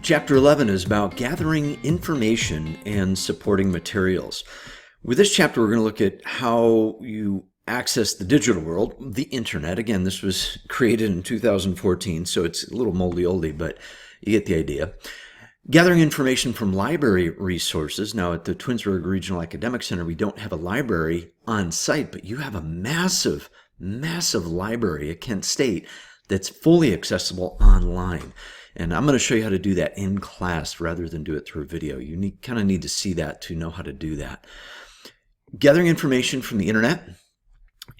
Chapter 11 is about gathering information and supporting materials. With this chapter, we're going to look at how you access the digital world, the internet. Again, this was created in 2014, so it's a little moldy-oldie, but you get the idea. Gathering information from library resources. Now, at the Twinsburg Regional Academic Center, we don't have a library on site, but you have a massive library at Kent State that's fully accessible online. And I'm going to show you how to do that in class rather than do it through a video. You kind of need to see that to know how to do that. Gathering information from the internet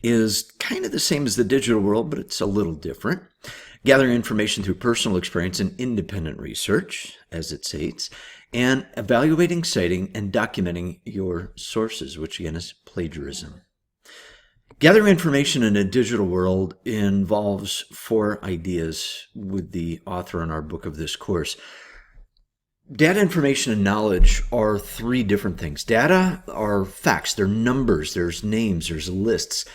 is kind of the same as the digital world, but it's a little different. Gathering information through personal experience and independent research, as it states, and evaluating, citing, and documenting your sources, which again is plagiarism. Gathering information in a digital world involves 4 ideas with the author in our book of this course. Data, information, and knowledge are 3 different things. Data are facts, they're numbers, there's names, there's lists.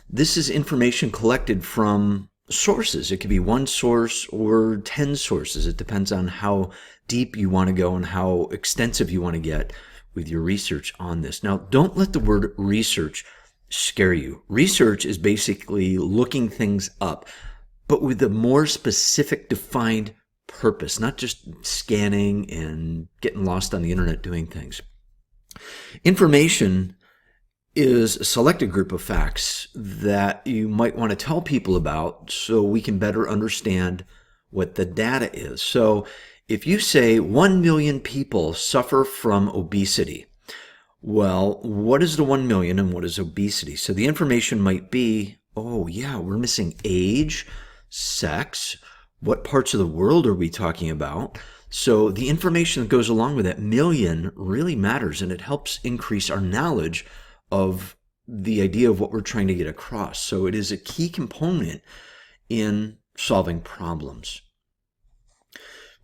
This is information collected from sources. It could be 1 source or 10 sources. It depends on how deep you want to go and how extensive you want to get with your research on this. Now, don't let the word research scare you. Research is basically looking things up, but with a more specific, defined purpose, not just scanning and getting lost on the internet doing things. Information is a selected group of facts that you might want to tell people about so we can better understand what the data is. So if you say 1 million people suffer from obesity, well, what is the 1 million and what is obesity? So the information might be, oh yeah, we're missing age, sex, what parts of the world are we talking about? So the information that goes along with that million really matters, and it helps increase our knowledge of the idea of what we're trying to get across. So it is a key component in solving problems.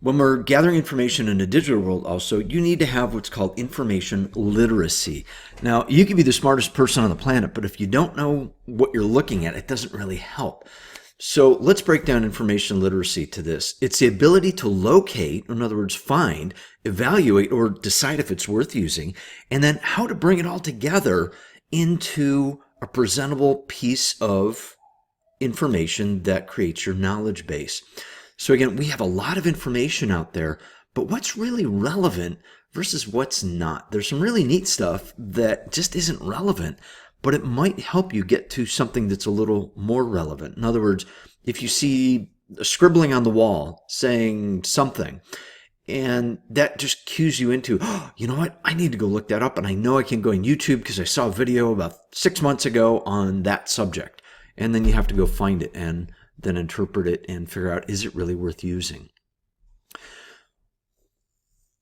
When we're gathering information in a digital world also, you need to have what's called information literacy. Now, you can be the smartest person on the planet, but if you don't know what you're looking at, it doesn't really help. So let's break down information literacy to this. It's the ability to locate, in other words, find, evaluate, or decide if it's worth using, and then how to bring it all together into a presentable piece of information that creates your knowledge base. So again, we have a lot of information out there, but what's really relevant versus what's not? There's some really neat stuff that just isn't relevant, but it might help you get to something that's a little more relevant. In other words, if you see a scribbling on the wall saying something, and that just cues you into, oh, you know what? I need to go look that up, and I know I can go on YouTube because I saw a video about 6 months ago on that subject. And then you have to go find it and then interpret it and figure out, is it really worth using?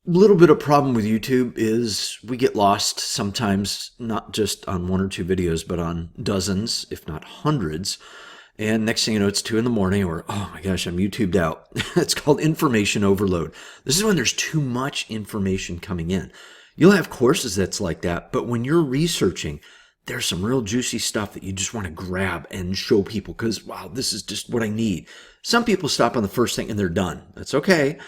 Little bit of problem with YouTube is we get lost sometimes, not just on 1 or 2 videos, but on dozens, if not hundreds. And next thing you know, it's 2 in the morning, or, oh my gosh, I'm YouTubed out. It's called information overload. This is when there's too much information coming in. You'll have courses that's like that, but when you're researching, there's some real juicy stuff that you just want to grab and show people because, wow, this is just what I need. Some people stop on the first thing and they're done. That's okay.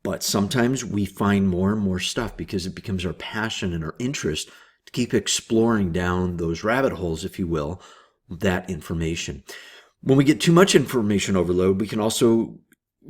But sometimes we find more and more stuff because it becomes our passion and our interest to keep exploring down those rabbit holes, if you will, that information. When we get too much information overload, we can also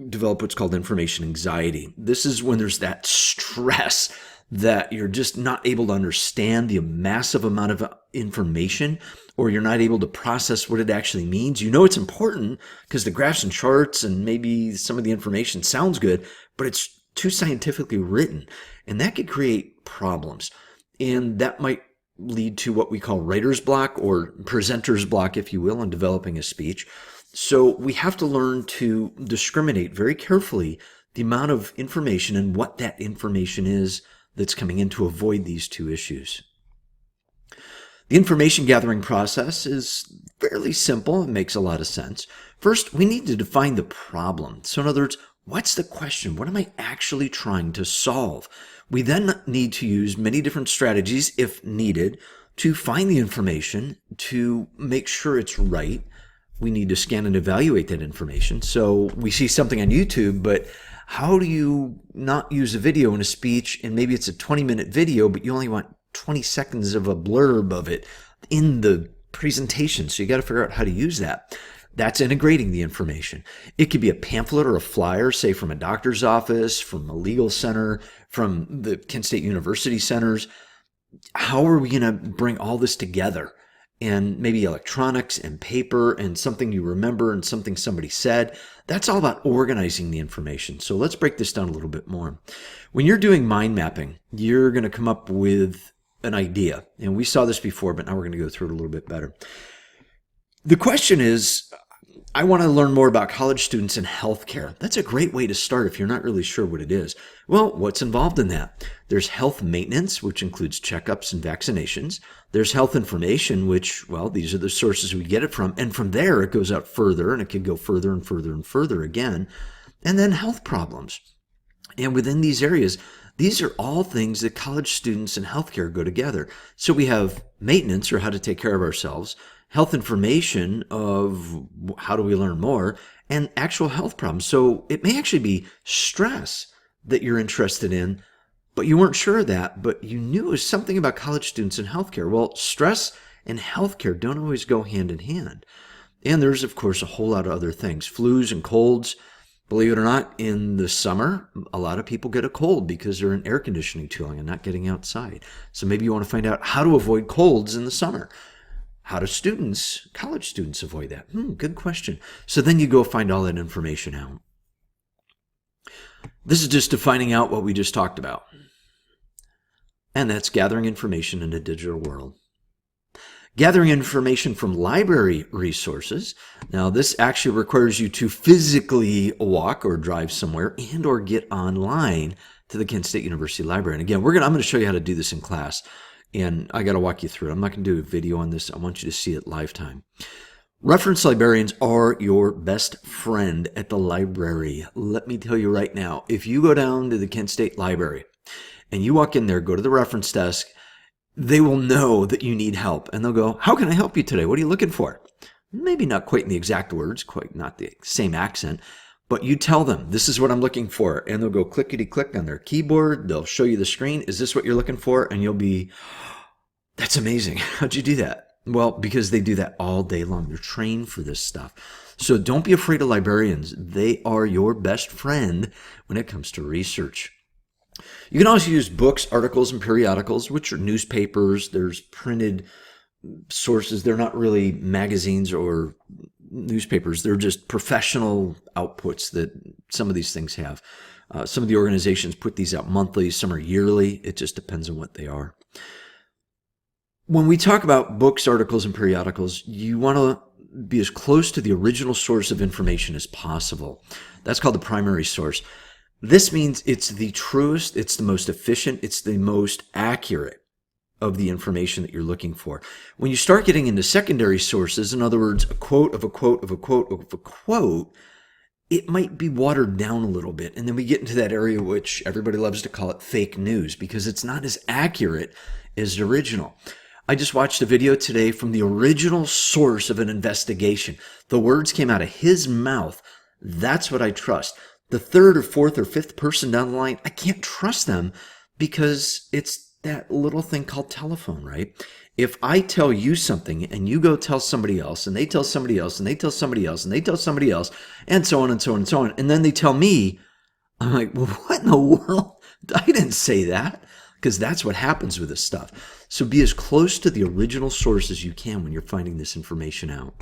develop what's called information anxiety. This is when there's that stress that you're just not able to understand the massive amount of information, or you're not able to process what it actually means. You know it's important because the graphs and charts and maybe some of the information sounds good, but it's too scientifically written, and that could create problems. And that might lead to what we call writer's block or presenter's block, if you will, in developing a speech. So we have to learn to discriminate very carefully the amount of information and what that information is that's coming in to avoid these 2 issues. The information gathering process is fairly simple and makes a lot of sense. First, we need to define the problem. So in other words, what's the question? What am I actually trying to solve? We then need to use many different strategies, if needed, to find the information, to make sure it's right. We need to scan and evaluate that information. So we see something on YouTube, but How do you not use a video in a speech, and maybe it's a 20-minute video, but you only want 20 seconds of a blurb of it in the presentation? So you got to figure out how to use that. That's integrating the information. It could be a pamphlet or a flyer, say from a doctor's office, from a legal center, from the Kent State University centers. How are we going to bring all this together? And maybe electronics and paper and something you remember and something somebody said. That's all about organizing the information. So let's break this down a little bit more. When you're doing mind mapping, you're going to come up with an idea. And we saw this before, but now we're going to go through it a little bit better. The question is, I want to learn more about college students and healthcare. That's a great way to start if you're not really sure what it is. Well, what's involved in that? There's health maintenance, which includes checkups and vaccinations. There's health information, which, well, these are the sources we get it from. And from there, it goes out further, and it can go further and further and further again. And then health problems. And within these areas, these are all things that college students and healthcare go together. So we have maintenance, or how to take care of ourselves, health information of how do we learn more, and actual health problems. So it may actually be stress that you're interested in, but you weren't sure of that, but you knew it was something about college students and healthcare. Well, stress and healthcare don't always go hand in hand. And there's, of course, a whole lot of other things. Flus and colds. Believe it or not, in the summer, a lot of people get a cold because they're in air conditioning too long and not getting outside. So maybe you want to find out how to avoid colds in the summer. How do students, college students, avoid that? Good question. So then you go find all that information out. This is just defining out what we just talked about. And that's gathering information in a digital world. Gathering information from library resources. Now, this actually requires you to physically walk or drive somewhere and or get online to the Kent State University Library. And again, I'm going to show you how to do this in class. And I got to walk you through it. I'm not going to do a video on this. I want you to see it live time. Reference librarians are your best friend at the library. Let me tell you right now, if you go down to the Kent State Library and you walk in there, go to the reference desk, they will know that you need help. And they'll go, how can I help you today? What are you looking for? Maybe not quite in the exact words, quite not the same accent, but you tell them, this is what I'm looking for. And they'll go clickety-click on their keyboard. They'll show you the screen. Is this what you're looking for? And you'll be, that's amazing. How'd you do that? Well, because they do that all day long. They're trained for this stuff. So don't be afraid of librarians. They are your best friend when it comes to research. You can also use books, articles, and periodicals, which are newspapers. There's printed sources. They're not really magazines or newspapers. They're just professional outputs that some of these things have. Some of the organizations put these out monthly. Some are yearly. It just depends on what they are. When we talk about books, articles, and periodicals, you want to be as close to the original source of information as possible. That's called the primary source. This means it's the truest, it's the most efficient, it's the most accurate of the information that you're looking for. When you start getting into secondary sources, in other words, a quote of a quote of a quote of a quote, it might be watered down a little bit. And then we get into that area which everybody loves to call it fake news because it's not as accurate as the original. I just watched a video today from the original source of an investigation. The words came out of his mouth. That's what I trust. The third or fourth or fifth person down the line, I can't trust them because it's that little thing called telephone, right? If I tell you something and you go tell somebody else and they tell somebody else and they tell somebody else and they tell somebody else and so on and so on and so on, and then they tell me, I'm like, well, what in the world? I didn't say that. Because that's what happens with this stuff. So be as close to the original source as you can when you're finding this information out.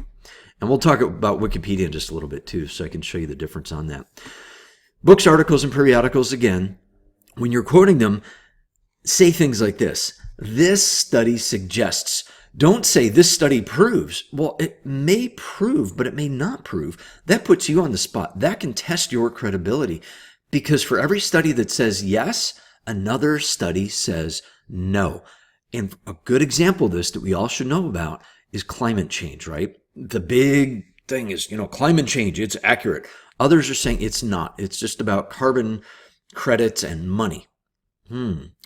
And we'll talk about Wikipedia in just a little bit too, so I can show you the difference on that. Books, articles, and periodicals, again, when you're quoting them, say things like this. This study suggests. Don't say this study proves. Well, it may prove, but it may not prove. That puts you on the spot. That can test your credibility. Because for every study that says yes, another study says no. And a good example of this that we all should know about is climate change, right? The big thing is, climate change, it's accurate. Others are saying it's not. It's just about carbon credits and money.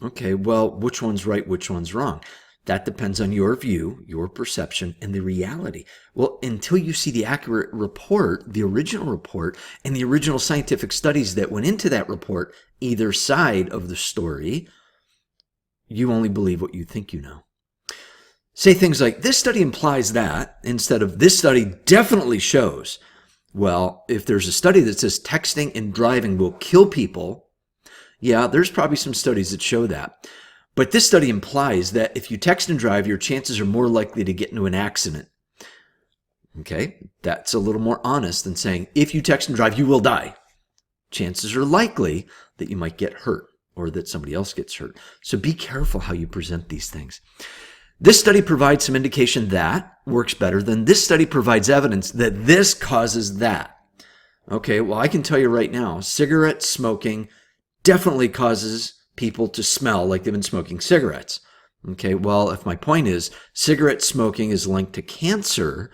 Okay, well, which one's right, which one's wrong? That depends on your view, your perception, and the reality. Well, until you see the accurate report, the original report, and the original scientific studies that went into that report, either side of the story, you only believe what you think you know. Say things like, this study implies that, instead of this study definitely shows. Well, if there's a study that says texting and driving will kill people, yeah, there's probably some studies that show that. But this study implies that if you text and drive, your chances are more likely to get into an accident. Okay, that's a little more honest than saying, if you text and drive, you will die. Chances are likely that you might get hurt or that somebody else gets hurt. So be careful how you present these things. This study provides some indication that works better than this study provides evidence that this causes that. Okay, well, I can tell you right now, cigarette smoking definitely causes people to smell like they've been smoking cigarettes. Okay, well, if my point is cigarette smoking is linked to cancer,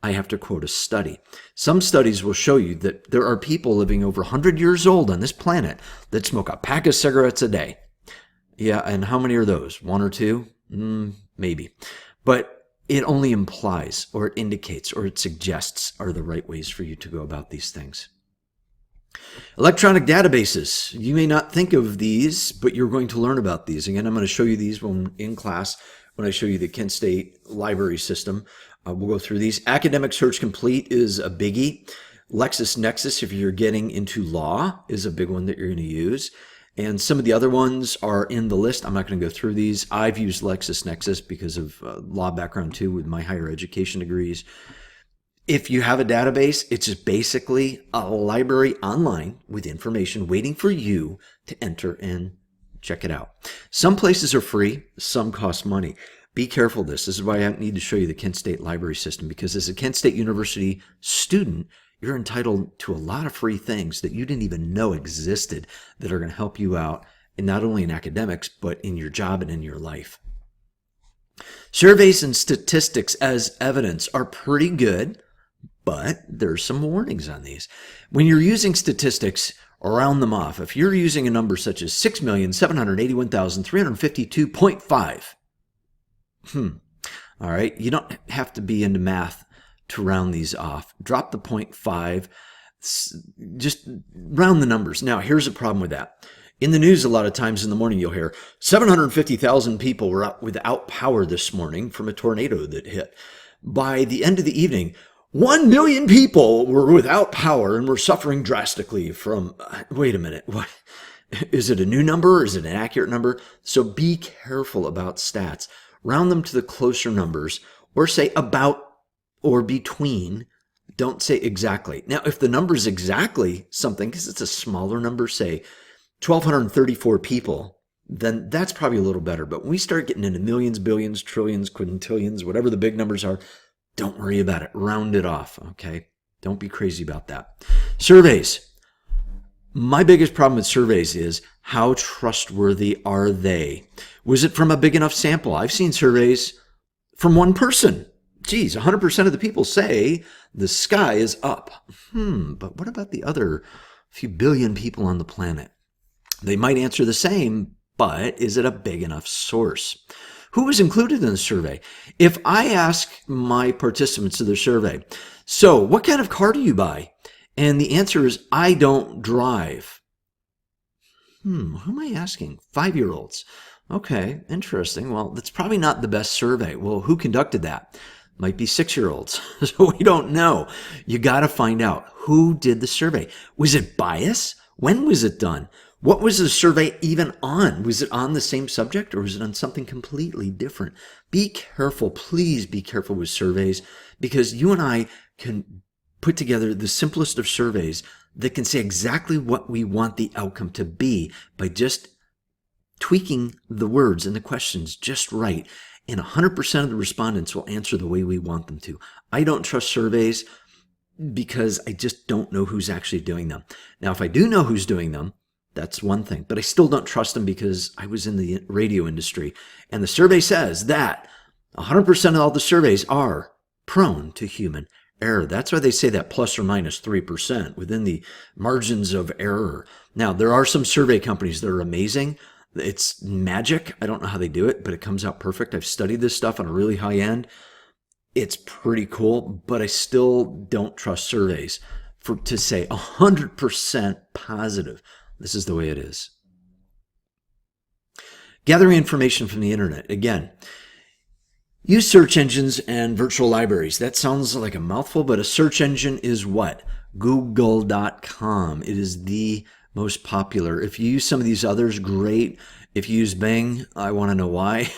I have to quote a study. Some studies will show you that there are people living over 100 years old on this planet that smoke a pack of cigarettes a day. Yeah, and how many are those? One or two? Maybe. But it only implies, or it indicates, or it suggests are the right ways for you to go about these things. Electronic databases. You may not think of these, but you're going to learn about these. Again, I'm going to show you these when in class, when I show you the Kent State library system. We'll go through these. Academic Search Complete is a biggie. LexisNexis, if you're getting into law, is a big one that you're going to use. And some of the other ones are in the list. I'm not going to go through these. I've used LexisNexis because of law background too with my higher education degrees. If you have a database, it's just basically a library online with information waiting for you to enter and check it out. Some places are free, some cost money. Be careful of this. This is why I need to show you the Kent State library system, because as a Kent State University student, you're entitled to a lot of free things that you didn't even know existed that are going to help you out, and not only in academics, but in your job and in your life. Surveys and statistics as evidence are pretty good, but there's some warnings on these. When you're using statistics, round them off. If you're using a number such as 6,781,352.5, all right, you don't have to be into math to round these off. Drop the 0.5, just round the numbers. Now, here's a problem with that. In the news, a lot of times in the morning, you'll hear 750,000 people were out without power this morning from a tornado that hit. By the end of the evening, 1 million people were without power and were suffering drastically from, wait a minute, what? Is it a new number or is it an accurate number? So be careful about stats. Round them to the closer numbers, or say about or between. Don't say exactly. Now, if the number is exactly something, because it's a smaller number, say 1,234 people, then that's probably a little better. But when we start getting into millions, billions, trillions, quintillions, whatever the big numbers are, don't worry about it. Round it off, okay? Don't be crazy about that. Surveys. My biggest problem with surveys is how trustworthy are they? Was it from a big enough sample? I've seen surveys from one person. Geez, 100% of the people say the sky is up. But what about the other few billion people on the planet? They might answer the same, but is it a big enough source? Who was included in the survey? If I ask my participants of the survey, so what kind of car do you buy? And the answer is, I don't drive. Who am I asking? 5-year-olds. Okay, interesting. Well, that's probably not the best survey. Well, who conducted that? Might be 6-year-olds. So we don't know. You got to find out who did the survey. Was it bias? When was it done? What was the survey even on? Was it on the same subject or was it on something completely different? Be careful. Please be careful with surveys, because you and I can put together the simplest of surveys that can say exactly what we want the outcome to be by just tweaking the words and the questions just right. And 100% of the respondents will answer the way we want them to. I don't trust surveys because I just don't know who's actually doing them. Now, if I do know who's doing them, that's one thing, but I still don't trust them because I was in the radio industry, and the survey says that 100% of all the surveys are prone to human error. That's why they say that plus or minus 3% within the margins of error. Now, there are some survey companies that are amazing. It's magic. I don't know how they do it, but it comes out perfect. I've studied this stuff on a really high end. It's pretty cool, but I still don't trust surveys to say 100% positive this is the way it is. Gathering information from the internet. Again, use search engines and virtual libraries. That sounds like a mouthful, but a search engine is what? Google.com. It is the most popular. If you use some of these others, great. If you use Bing, I want to know why.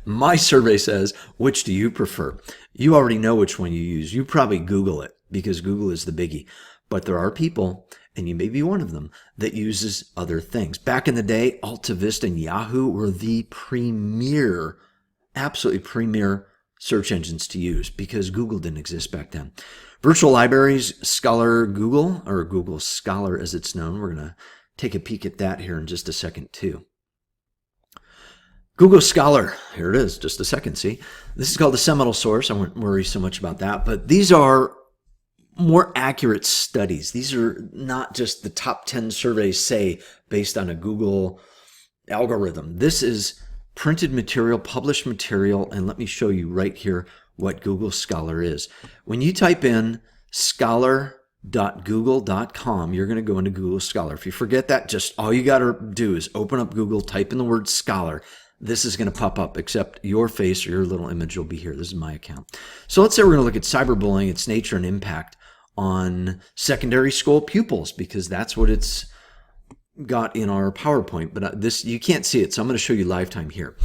My survey says, which do you prefer? You already know which one you use. You probably Google it because Google is the biggie. But there are people, and you may be one of them, that uses other things. Back in the day, AltaVista and Yahoo were the premier, absolutely premier search engines to use because Google didn't exist back then. Virtual libraries, Scholar Google, or Google Scholar as it's known. We're going to take a peek at that here in just a second too. Google Scholar, here it is, just a second, see? This is called the seminal source. I won't worry so much about that, but these are more accurate studies. These are not just the top 10 surveys say based on a Google algorithm. This is printed material, published material, and let me show you right here what Google Scholar is. When you type in scholar.google.com, you're going to go into Google Scholar. If you forget that, just all you got to do is open up Google, type in the word scholar. This is going to pop up, except your face or your little image will be here. This is my account. So let's say we're going to look at cyberbullying, its nature and impact on secondary school pupils, because that's what it's got in our PowerPoint. But this, you can't see it, so I'm going to show you lifetime here.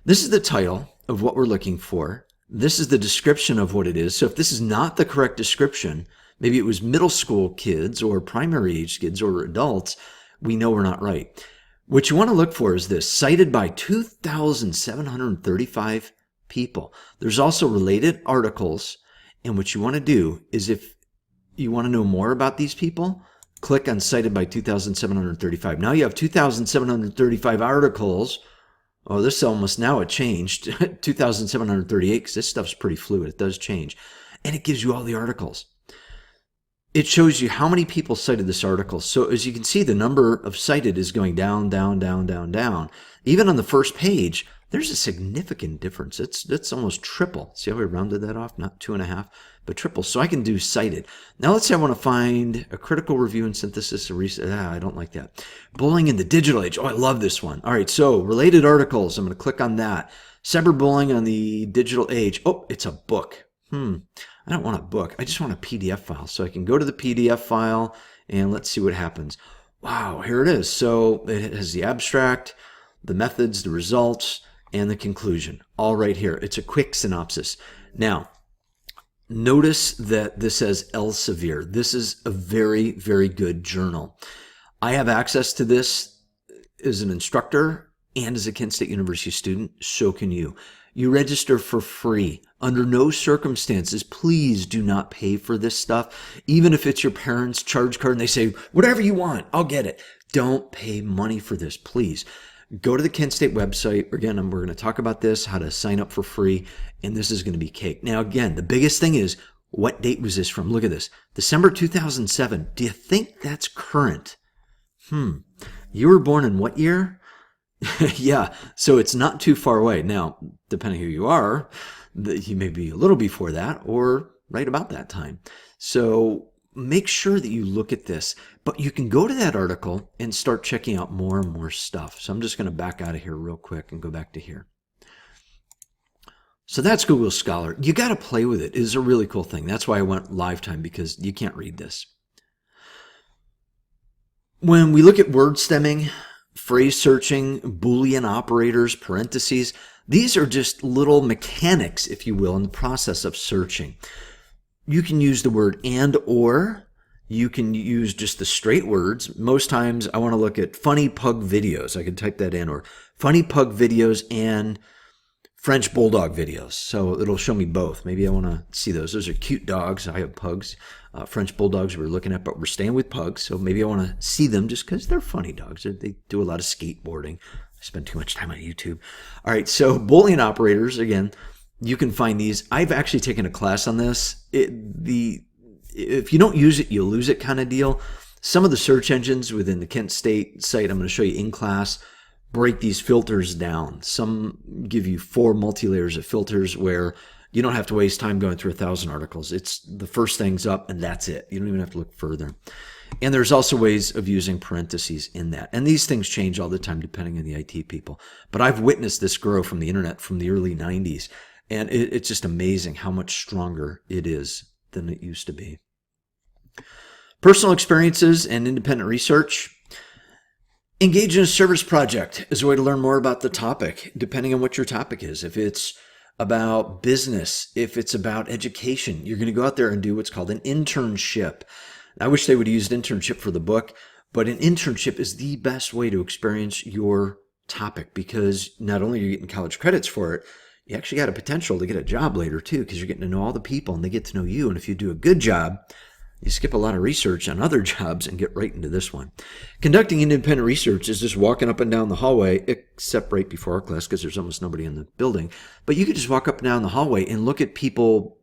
This is the title of what we're looking for. This is the description of what it is. So if this is not the correct description, maybe it was middle school kids or primary age kids or adults, we know we're not right. What you want to look for is this, cited by 2,735 people. There's also related articles, and what you want to do is if you want to know more about these people, click on cited by 2,735. Now you have 2,735 articles. Oh, this almost now it changed, 2,738, because this stuff's pretty fluid. It does change. And it gives you all the articles. It shows you how many people cited this article. So as you can see, the number of cited is going down, down, down, down, down. Even on the first page, there's a significant difference. It's almost triple. See how I rounded that off? Not 2.5, but triple. So I can do cited. Now let's say I want to find a critical review and synthesis. I don't like that. Bullying in the digital age. Oh, I love this one. All right, so related articles. I'm going to click on that. Cyberbullying on the digital age. Oh, it's a book. I don't want a book. I just want a PDF file. So I can go to the PDF file and let's see what happens. Wow, here it is. So it has the abstract, the methods, the results, and the conclusion. All right here. It's a quick synopsis. Now, notice that this says Elsevier. This is a very, very good journal. I have access to this as an instructor and as a Kent State University student. So can you. You register for free. Under no circumstances, please do not pay for this stuff. Even if it's your parents' charge card and they say, whatever you want, I'll get it. Don't pay money for this, please. Go to the Kent State website. Again, we're going to talk about this, how to sign up for free, and this is going to be cake. Now, again, the biggest thing is, what date was this from? Look at this. December 2007. Do you think that's current? You were born in what year? Yeah, so it's not too far away. Now, depending who you are, you may be a little before that or right about that time. So make sure that you look at this. But you can go to that article and start checking out more and more stuff. So I'm just going to back out of here real quick and go back to here. So that's Google Scholar. You got to play with it. It is a really cool thing. That's why I went lifetime, because you can't read this. When we look at word stemming, phrase searching, Boolean operators, parentheses, these are just little mechanics, if you will, in the process of searching. You can use the word and or. You can use just the straight words. Most times I want to look at funny pug videos. I can type that in, or funny pug videos and French bulldog videos. So it'll show me both. Maybe I want to see those. Those are cute dogs. I have pugs. French bulldogs we're looking at, but we're staying with pugs. So maybe I want to see them just because they're funny dogs. They do a lot of skateboarding. I spend too much time on YouTube. All right, so Boolean operators, again, you can find these. I've actually taken a class on this. If you don't use it, you'll lose it kind of deal. Some of the search engines within the Kent State site, I'm going to show you in class, break these filters down. Some give you 4 multi-layers of filters where you don't have to waste time going through 1,000 articles. It's the first thing's up and that's it. You don't even have to look further. And there's also ways of using parentheses in that. And these things change all the time depending on the IT people. But I've witnessed this grow from the internet from the early 90s. And it's just amazing how much stronger it is than it used to be. Personal experiences and independent research. Engage in a service project is a way to learn more about the topic, depending on what your topic is. If it's about business, if it's about education, you're going to go out there and do what's called an internship. I wish they would have used internship for the book, but an internship is the best way to experience your topic because not only are you getting college credits for it, you actually got a potential to get a job later too because you're getting to know all the people and they get to know you. And if you do a good job, you skip a lot of research on other jobs and get right into this one. Conducting independent research is just walking up and down the hallway, except right before our class because there's almost nobody in the building. But you could just walk up and down the hallway and look at people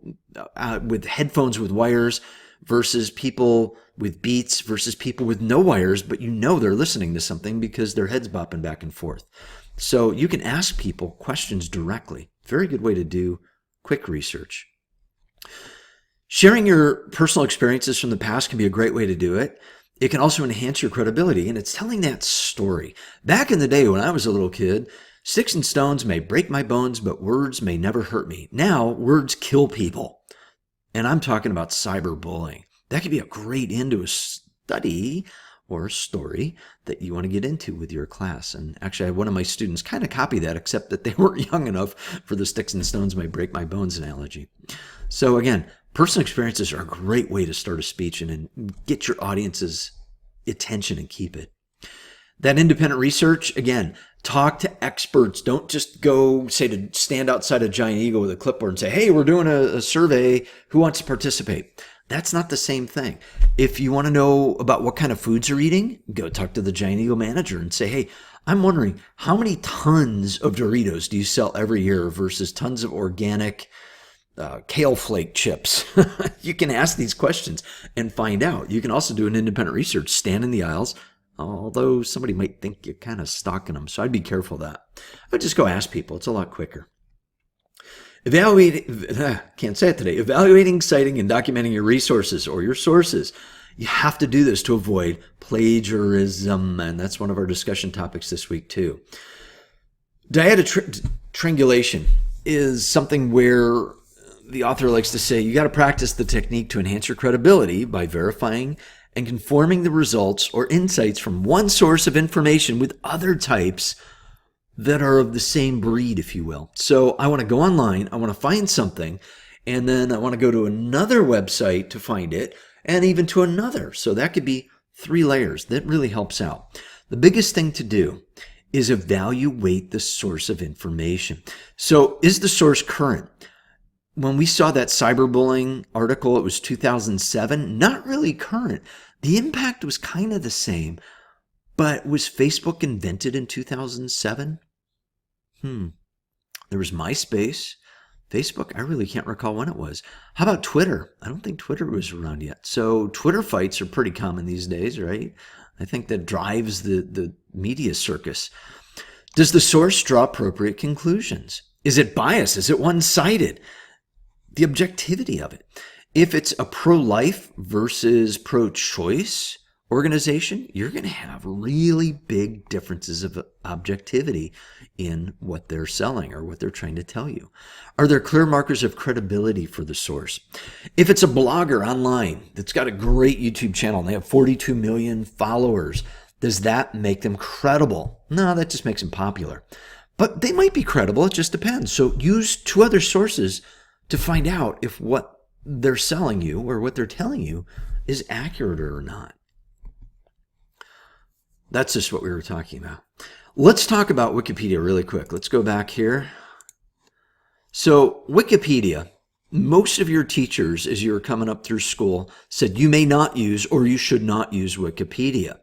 with headphones with wires versus people with Beats versus people with no wires, but you know they're listening to something because their head's bopping back and forth. So you can ask people questions directly. Very good way to do quick research. Sharing your personal experiences from the past can be a great way to do it. It can also enhance your credibility, and it's telling that story. Back in the day when I was a little kid, sticks and stones may break my bones, but words may never hurt me. Now, words kill people. And I'm talking about cyberbullying. That could be a great end to a study or a story that you want to get into with your class. And actually, I had one of my students kind of copy that, except that they weren't young enough for the sticks and stones may break my bones analogy. So again, personal experiences are a great way to start a speech and get your audience's attention and keep it. That independent research, again, talk to experts. Don't just go to stand outside a Giant Eagle with a clipboard and say, hey, we're doing a survey. Who wants to participate? That's not the same thing. If you want to know about what kind of foods you're eating, go talk to the Giant Eagle manager and say, hey, I'm wondering how many tons of Doritos do you sell every year versus tons of organic kale flake chips? You can ask these questions and find out. You can also do an independent research, stand in the aisles, although somebody might think you're kind of stalking them. So I'd be careful of that. I'd just go ask people. It's a lot quicker. Evaluating, citing, and documenting your resources or your sources. You have to do this to avoid plagiarism, and that's one of our discussion topics this week too. Triangulation is something where the author likes to say you got to practice the technique to enhance your credibility by verifying and conforming the results or insights from one source of information with other types that are of the same breed, if you will. So I want to go online, I want to find something, and then I want to go to another website to find it, and even to another. So that could be 3 layers. That really helps out. The biggest thing to do is evaluate the source of information. So is the source current? When we saw that cyberbullying article, it was 2007, not really current. The impact was kind of the same, but was Facebook invented in 2007? There was MySpace. Facebook, I really can't recall when it was. How about Twitter? I don't think Twitter was around yet. So Twitter fights are pretty common these days, right? I think that drives the media circus. Does the source draw appropriate conclusions? Is it biased? Is it one-sided? The objectivity of it. If it's a pro-life versus pro-choice organization, you're going to have really big differences of objectivity in what they're selling or what they're trying to tell you. Are there clear markers of credibility for the source? If it's a blogger online that's got a great YouTube channel and they have 42 million followers, does that make them credible? No, that just makes them popular. But they might be credible. It just depends. So use 2 other sources to find out if what they're selling you or what they're telling you is accurate or not. That's just what we were talking about. Let's talk about Wikipedia really quick. Let's go back here. So Wikipedia, most of your teachers as you were coming up through school said you may not use or you should not use Wikipedia.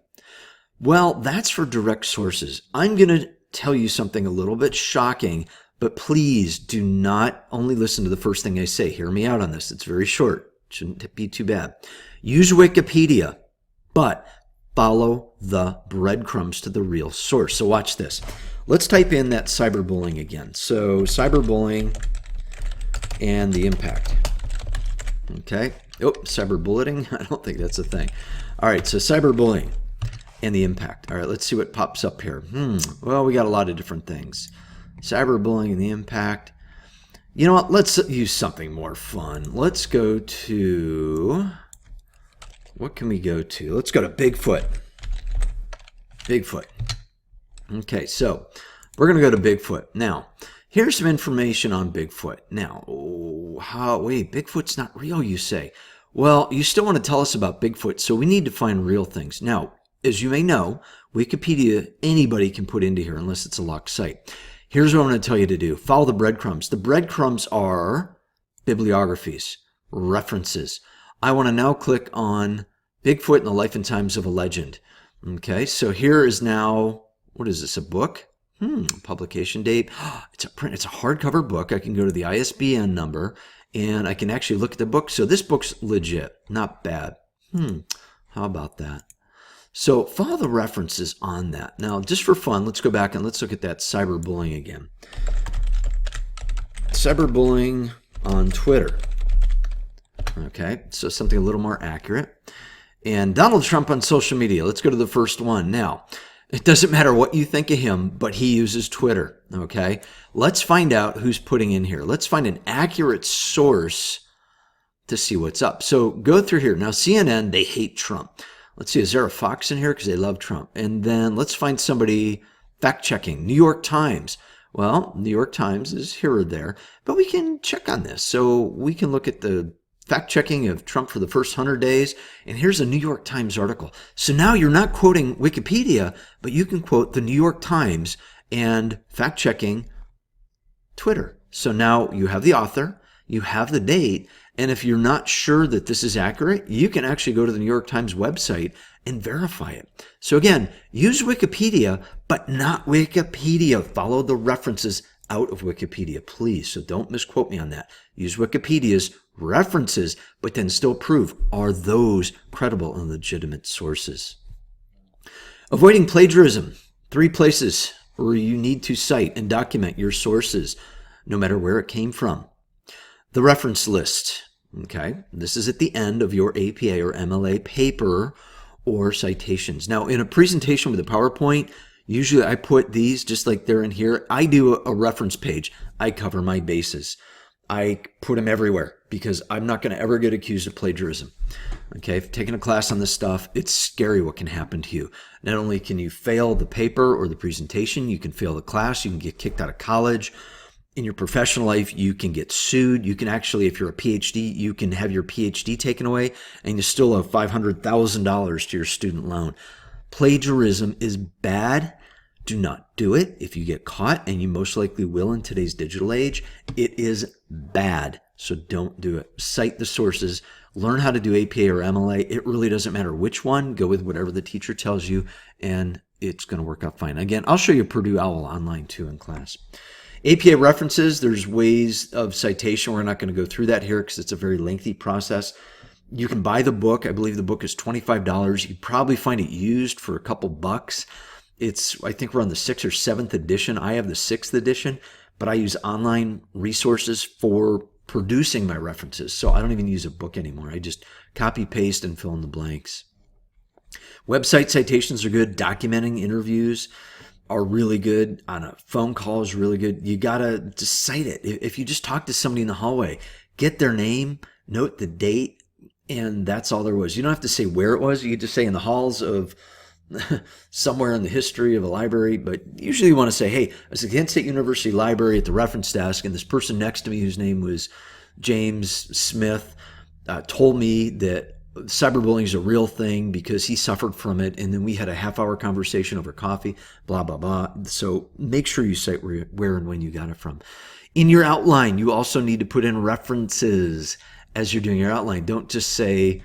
Well, that's for direct sources. I'm going to tell you something a little bit shocking, but please do not only listen to the first thing I say. Hear me out on this. It's very short. Shouldn't be too bad. Use Wikipedia, but Follow the breadcrumbs to the real source. So watch this. Let's type in that cyberbullying again. So cyberbullying and the impact. Okay. Oh, cyberbullying. I don't think that's a thing. All right. So cyberbullying and the impact. All right. Let's see what pops up here. Well, we got a lot of different things. Cyberbullying and the impact. You know what? Let's use something more fun. Let's go to... What can we go to? Let's go to Bigfoot. Bigfoot. Okay, so we're going to go to Bigfoot. Now, here's some information on Bigfoot. Now, wait, Bigfoot's not real, you say. Well, you still want to tell us about Bigfoot, so we need to find real things. Now, as you may know, Wikipedia, anybody can put into here unless it's a locked site. Here's what I'm going to tell you to do. Follow the breadcrumbs. The breadcrumbs are bibliographies, references. I want to now click on Bigfoot and the Life and Times of a Legend. Okay, so here is now, what is this, a book? Publication date. It's a print. It's a hardcover book. I can go to the ISBN number and I can actually look at the book. So this book's legit, not bad. How about that? So follow the references on that. Now, just for fun, let's go back and let's look at that cyberbullying again. Cyberbullying on Twitter. Okay, so something a little more accurate. And Donald Trump on social media. Let's go to the first one. Now, it doesn't matter what you think of him, but he uses Twitter. Okay, let's find out who's putting in here. Let's find an accurate source to see what's up. So go through here. Now, CNN, they hate Trump. Let's see, is there a Fox in here? Because they love Trump. And then let's find somebody fact-checking. New York Times. Well, New York Times is here or there, but we can check on this. So we can look at the fact-checking of Trump for the first 100 days. And here's a New York Times article. So now you're not quoting Wikipedia, but you can quote the New York Times and fact-checking Twitter. So now you have the author, you have the date, and if you're not sure that this is accurate, you can actually go to the New York Times website and verify it. So again, use Wikipedia, but not Wikipedia. Follow the references out of Wikipedia, please. So don't misquote me on that. Use Wikipedia's references, but then still prove, are those credible and legitimate sources? Avoiding plagiarism. 3 places where you need to cite and document your sources, no matter where it came from. The reference list. Okay, this is at the end of your APA or MLA paper or citations. Now, in a presentation with a PowerPoint, usually I put these just like they're in here. I do a reference page. I cover my bases. I put them everywhere because I'm not going to ever get accused of plagiarism. Okay, if you've taken a class on this stuff, it's scary what can happen to you. Not only can you fail the paper or the presentation, you can fail the class, you can get kicked out of college. In your professional life, you can get sued. You can actually, if you're a PhD, you can have your PhD taken away and you still owe $500,000 to your student loan. Plagiarism is bad. Do not do it. If you get caught, and you most likely will in today's digital age, it is bad. So don't do it. Cite the sources. Learn how to do APA or MLA. It really doesn't matter which one. Go with whatever the teacher tells you, and it's going to work out fine. Again, I'll show you Purdue OWL online too in class. APA references, there's ways of citation. We're not going to go through that here because it's a very lengthy process. You can buy the book. I believe the book is $25. You can probably find it used for a couple bucks. I think we're on the 6th or 7th edition. I have the 6th edition, but I use online resources for producing my references. So I don't even use a book anymore. I just copy, paste, and fill in the blanks. Website citations are good. Documenting interviews are really good. On a phone call is really good. You gotta just cite it. If you just talk to somebody in the hallway, get their name, note the date, and that's all there was. You don't have to say where it was. You could just say in the halls of somewhere in the history of a library, but usually you want to say, hey, I was at the Kent State University Library at the reference desk, and this person next to me whose name was James Smith told me that cyberbullying is a real thing because he suffered from it, and then we had a half-hour conversation over coffee, blah, blah, blah. So make sure you cite where and when you got it from. In your outline, you also need to put in references as you're doing your outline. Don't just say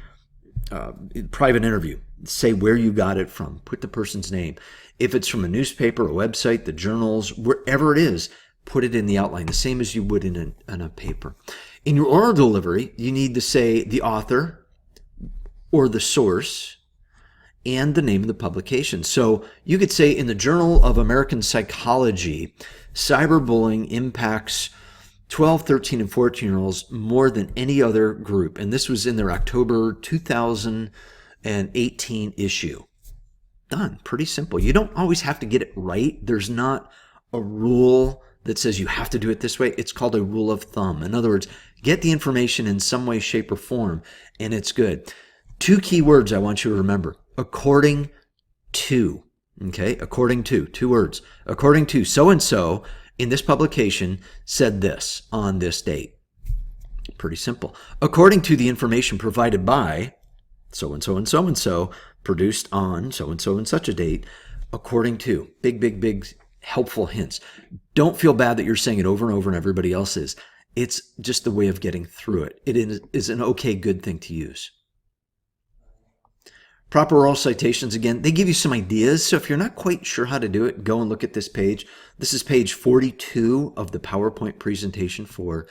private interview. Say where you got it from. Put the person's name. If it's from a newspaper, a website, the journals, wherever it is, put it in the outline, the same as you would in a paper. In your oral delivery, you need to say the author or the source and the name of the publication. So you could say in the Journal of American Psychology, cyberbullying impacts 12, 13, and 14-year-olds more than any other group. And this was in their October 2018 issue. Done. Pretty simple. You don't always have to get it right. There's not a rule that says you have to do it this way. It's called a rule of thumb. In other words, get the information in some way, shape, or form, and it's good. 2 key words I want you to remember. According to. Okay? According to. 2 words. According to so-and-so in this publication said this on this date. Pretty simple. According to the information provided by so-and-so and so-and-so, produced on so-and-so and such a date, according to. Big helpful hints. Don't feel bad that you're saying it over and over and everybody else is. It's just the way of getting through it. It is an okay, good thing to use. Proper oral citations, again, they give you some ideas. So if you're not quite sure how to do it, go and look at this page. This is page 42 of the PowerPoint presentation for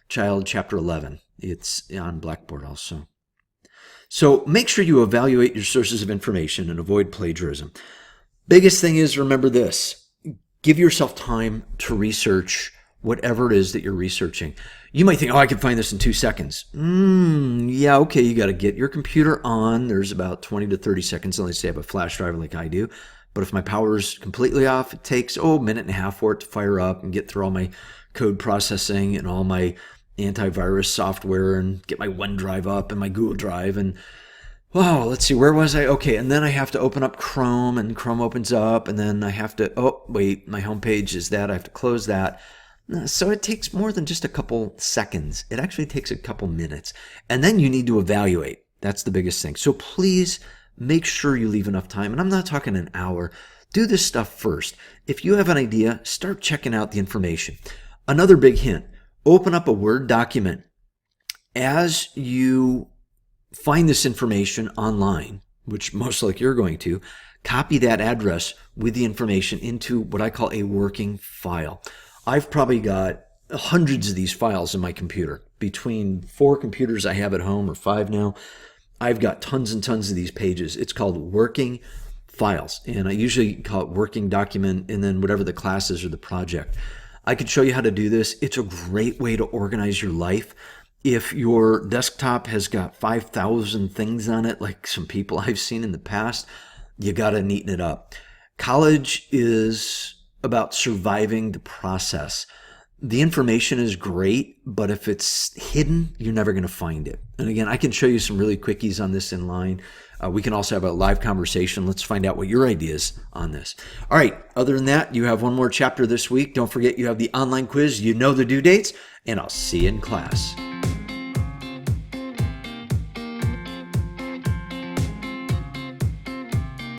Child Chapter 11. It's on Blackboard also. So make sure you evaluate your sources of information and avoid plagiarism. Biggest thing is, remember this. Give yourself time to research whatever it is that you're researching. You might think, oh, I can find this in 2 seconds. Yeah, okay, you got to get your computer on. There's about 20 to 30 seconds, unless you have a flash drive like I do. But if my power is completely off, it takes, a minute and a half for it to fire up and get through all my code processing and all my antivirus software and get my OneDrive up and my Google Drive and wow, let's see, where was I? Okay, and then I have to open up Chrome and Chrome opens up and then I have to, my home page is that, I have to close that. So it takes more than just a couple seconds. It actually takes a couple minutes. And then you need to evaluate. That's the biggest thing. So please make sure you leave enough time. And I'm not talking an hour. Do this stuff first. If you have an idea, start checking out the information. Another big hint. Open up a Word document. As you find this information online, which most likely you're going to, copy that address with the information into what I call a working file. I've probably got hundreds of these files in my computer. Between 4 computers I have at home, or 5 now, I've got tons and tons of these pages. It's called working files, and I usually call it working document and then whatever the class is or the project. I could show you how to do this. It's a great way to organize your life. If your desktop has got 5,000 things on it, like some people I've seen in the past, you got to neaten it up. College is about surviving the process. The information is great, but if it's hidden, you're never going to find it. And again, I can show you some really quickies on this in line. We can also have a live conversation. Let's find out what your ideas on this. All right. Other than that, you have one more chapter this week. Don't forget you have the online quiz. You know the due dates, and I'll see you in class.